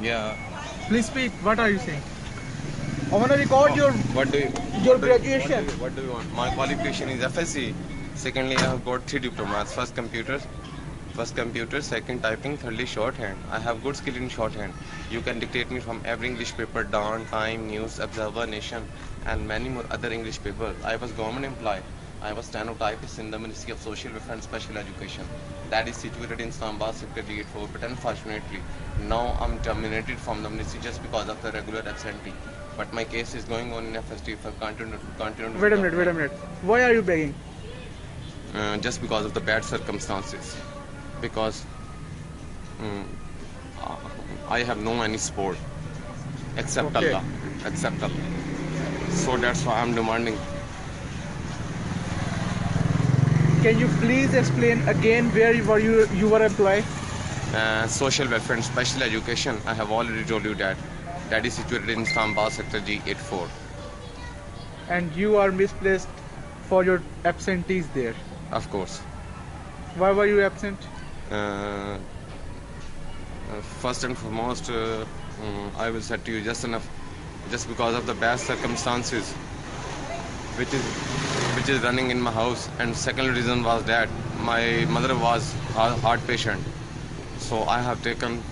Yeah. Please speak. What are you saying? I want to record your What do you? graduation. What do you want? My qualification is FSC. Secondly, I have got 3 diplomas. First computer, second typing, thirdly shorthand. I have good skill in shorthand. You can dictate me from every English paper, Dawn, Time, News, Observer, Nation, and many more other English papers. I was government employee. I was stenotypist in the Ministry of Social Welfare and Special Education. That is situated in Islamabad, Sector D84. But unfortunately, now I'm terminated from the ministry just because of the regular absentee. But my case is going on in FSD for continue. Wait a minute. Wait a minute. Why are you begging? Just because of the bad circumstances. Because mm, uh, I have no any support except Okay. Allah, except Allah. So that's why I'm demanding. Can you please explain again where you were employed? Social welfare and special education. I have already told you that. That is situated in Islamabad sector G84. And you are misplaced for your absentees there. Of course. Why were you absent? Uh, First and foremost, I will say to you just enough, just because of the bad circumstances, which is which is running in my house. And second reason was that my mother was heart patient, so I have taken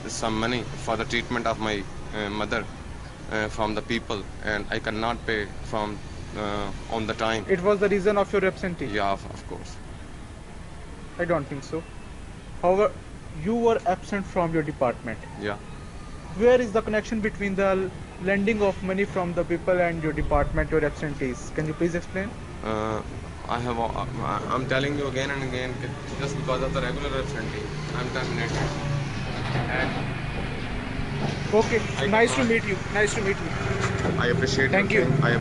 some money for the treatment of my mother from the people, and I cannot pay from on the time. It was the reason of your absentee. Yeah, of course. I don't think so. However, you were absent from your department. Yeah. Where is the connection between the lending of money from the people and your department, your absentees? Can you please explain? I'm telling you again and again, just because of the regular absentee, I'm terminated. And Okay, nice to meet you. Nice to meet you. I appreciate Thank your you. thing.